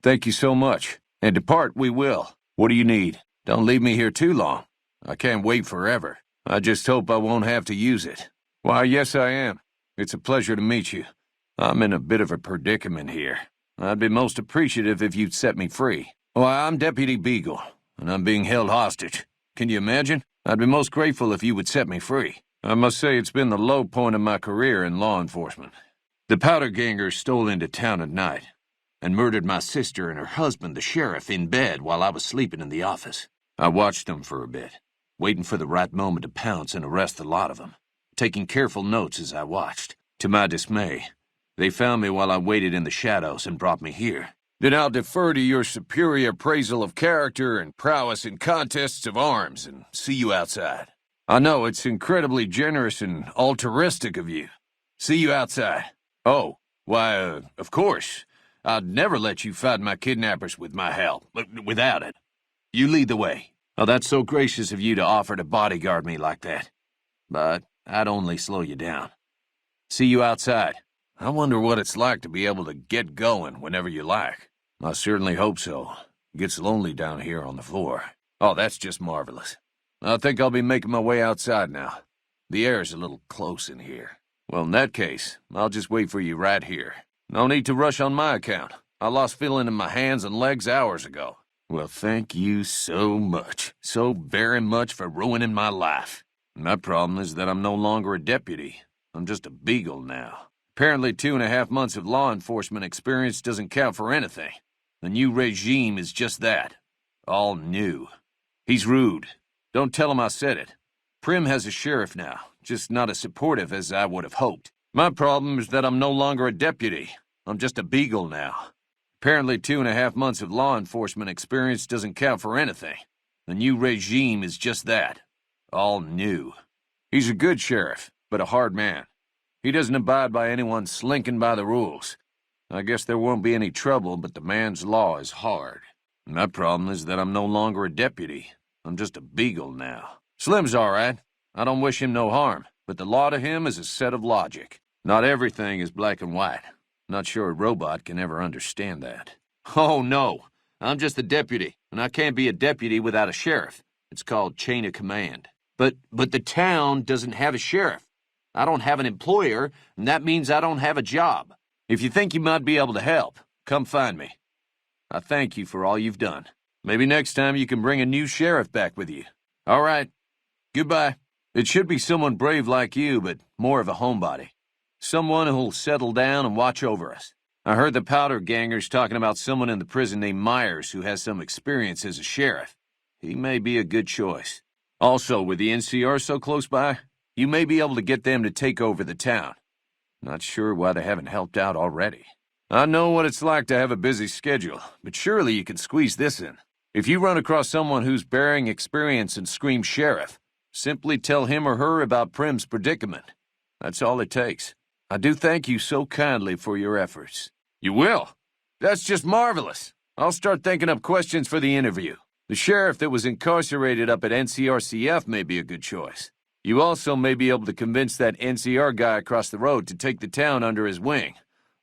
Thank you so much. And depart we will. What do you need? Don't leave me here too long. I can't wait forever. I just hope I won't have to use it. Why, yes, I am. It's a pleasure to meet you. I'm in a bit of a predicament here. I'd be most appreciative if you'd set me free. Why, I'm Deputy Beagle, and I'm being held hostage. Can you imagine? I'd be most grateful if you would set me free. I must say it's been the low point of my career in law enforcement. The powder gangers stole into town at night and murdered my sister and her husband, the sheriff, in bed while I was sleeping in the office. I watched them for a bit, waiting for the right moment to pounce and arrest the lot of them, taking careful notes as I watched. To my dismay, they found me while I waited in the shadows and brought me here. Then I'll defer to your superior appraisal of character and prowess in contests of arms and see you outside. I know it's incredibly generous and altruistic of you. See you outside. Oh, why, of course. I'd never let you fight my kidnappers with my help, without it. You lead the way. Oh, that's so gracious of you to offer to bodyguard me like that. But I'd only slow you down. See you outside. I wonder what it's like to be able to get going whenever you like. I certainly hope so. It gets lonely down here on the floor. Oh, that's just marvelous. I think I'll be making my way outside now. The air's a little close in here. Well, in that case, I'll just wait for you right here. No need to rush on my account. I lost feeling in my hands and legs hours ago. Well, thank you so much, so very much for ruining my life. My problem is that I'm no longer a deputy. I'm just a beagle now. Apparently 2.5 months of law enforcement experience doesn't count for anything. The new regime is just that. All new. He's rude. Don't tell him I said it. Prim has a sheriff now, just not as supportive as I would have hoped. My problem is that I'm no longer a deputy. I'm just a beagle now. Apparently 2.5 months of law enforcement experience doesn't count for anything. The new regime is just that. All new. He's a good sheriff, but a hard man. He doesn't abide by anyone slinking by the rules. I guess there won't be any trouble, but the man's law is hard. My problem is that I'm no longer a deputy. I'm just a beagle now. Slim's all right. I don't wish him no harm, but the law to him is a set of logic. Not everything is black and white. Not sure a robot can ever understand that. Oh, no. I'm just a deputy, and I can't be a deputy without a sheriff. It's called chain of command. But the town doesn't have a sheriff. I don't have an employer, and that means I don't have a job. If you think you might be able to help, come find me. I thank you for all you've done. Maybe next time you can bring a new sheriff back with you. All right. Goodbye. It should be someone brave like you, but more of a homebody. Someone who'll settle down and watch over us. I heard the powder gangers talking about someone in the prison named Myers who has some experience as a sheriff. He may be a good choice. Also, with the NCR so close by, you may be able to get them to take over the town. Not sure why they haven't helped out already. I know what it's like to have a busy schedule, but surely you can squeeze this in. If you run across someone who's bearing experience and scream sheriff, simply tell him or her about Prim's predicament. That's all it takes. I do thank you so kindly for your efforts. You will? That's just marvelous. I'll start thinking up questions for the interview. The sheriff that was incarcerated up at NCRCF may be a good choice. You also may be able to convince that NCR guy across the road to take the town under his wing,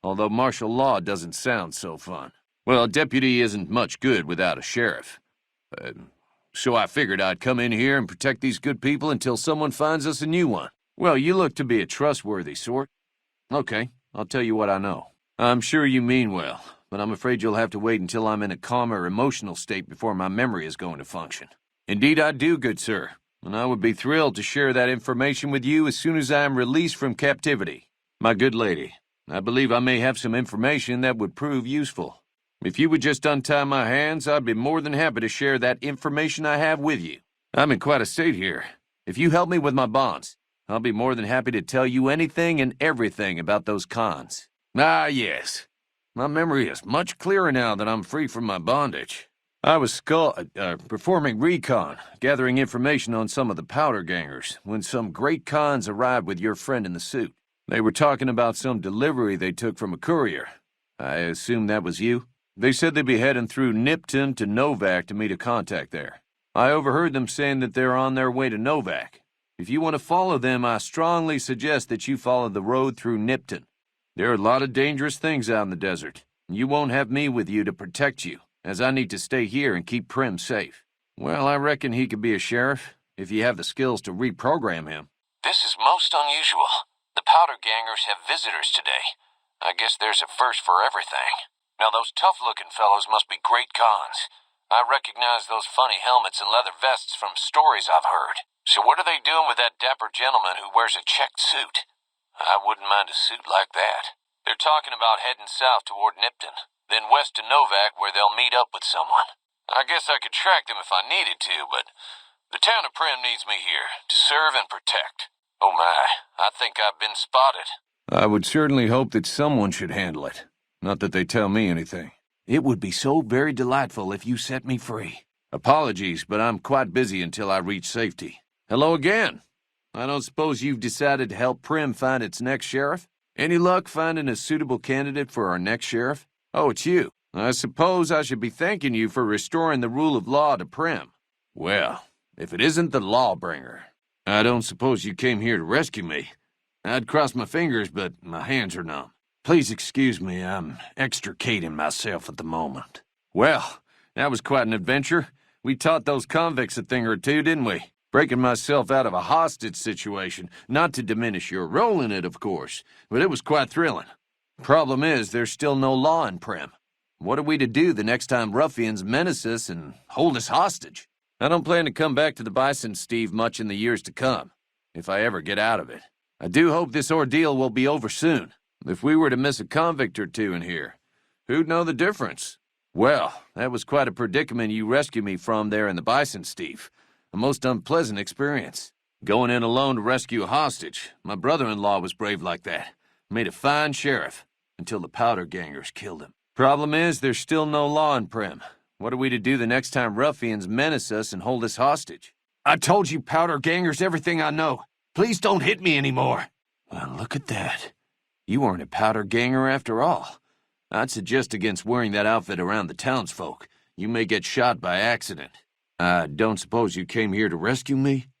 although martial law doesn't sound so fun. Well, a deputy isn't much good without a sheriff. So I figured I'd come in here and protect these good people until someone finds us a new one. Well, you look to be a trustworthy sort. Okay, I'll tell you what I know. I'm sure you mean well, but I'm afraid you'll have to wait until I'm in a calmer emotional state before my memory is going to function. Indeed I do, good sir. And I would be thrilled to share that information with you as soon as I am released from captivity. My good lady, I believe I may have some information that would prove useful. If you would just untie my hands, I'd be more than happy to share that information I have with you. I'm in quite a state here. If you help me with my bonds, I'll be more than happy to tell you anything and everything about those cons. Ah, yes. My memory is much clearer now that I'm free from my bondage. I was performing recon, gathering information on some of the powder gangers, when some great cons arrived with your friend in the suit. They were talking about some delivery they took from a courier. I assume that was you? They said they'd be heading through Nipton to Novak to meet a contact there. I overheard them saying that they're on their way to Novak. If you want to follow them, I strongly suggest that you follow the road through Nipton. There are a lot of dangerous things out in the desert. You won't have me with you to protect you, as I need to stay here and keep Prim safe. Well, I reckon he could be a sheriff, if you have the skills to reprogram him. This is most unusual. The Powder Gangers have visitors today. I guess there's a first for everything. Now those tough-looking fellows must be great cons. I recognize those funny helmets and leather vests from stories I've heard. So what are they doing with that dapper gentleman who wears a checked suit? I wouldn't mind a suit like that. They're talking about heading south toward Nipton, then west to Novak where they'll meet up with someone. I guess I could track them if I needed to, but the town of Prim needs me here to serve and protect. Oh my, I think I've been spotted. I would certainly hope that someone should handle it. Not that they tell me anything. It would be so very delightful if you set me free. Apologies, but I'm quite busy until I reach safety. Hello again. I don't suppose you've decided to help Prim find its next sheriff? Any luck finding a suitable candidate for our next sheriff? Oh, it's you. I suppose I should be thanking you for restoring the rule of law to Prim. Well, if it isn't the Lawbringer. I don't suppose you came here to rescue me. I'd cross my fingers, but my hands are numb. Please excuse me, I'm extricating myself at the moment. Well, that was quite an adventure. We taught those convicts a thing or two, didn't we? Breaking myself out of a hostage situation, not to diminish your role in it, of course, but it was quite thrilling. Problem is, there's still no law in Prim. What are we to do the next time ruffians menace us and hold us hostage? I don't plan to come back to the Bison, Steve, much in the years to come, if I ever get out of it. I do hope this ordeal will be over soon. If we were to miss a convict or two in here, who'd know the difference? Well, that was quite a predicament you rescued me from there in the Bison, Steve. A most unpleasant experience. Going in alone to rescue a hostage. My brother-in-law was brave like that. Made a fine sheriff, until the Powder Gangers killed him. Problem is, there's still no law in Prim. What are we to do the next time ruffians menace us and hold us hostage? I told you Powder Gangers everything I know. Please don't hit me anymore. Well, look at that. You weren't a Powder Ganger after all. I'd suggest against wearing that outfit around the townsfolk. You may get shot by accident. I don't suppose you came here to rescue me?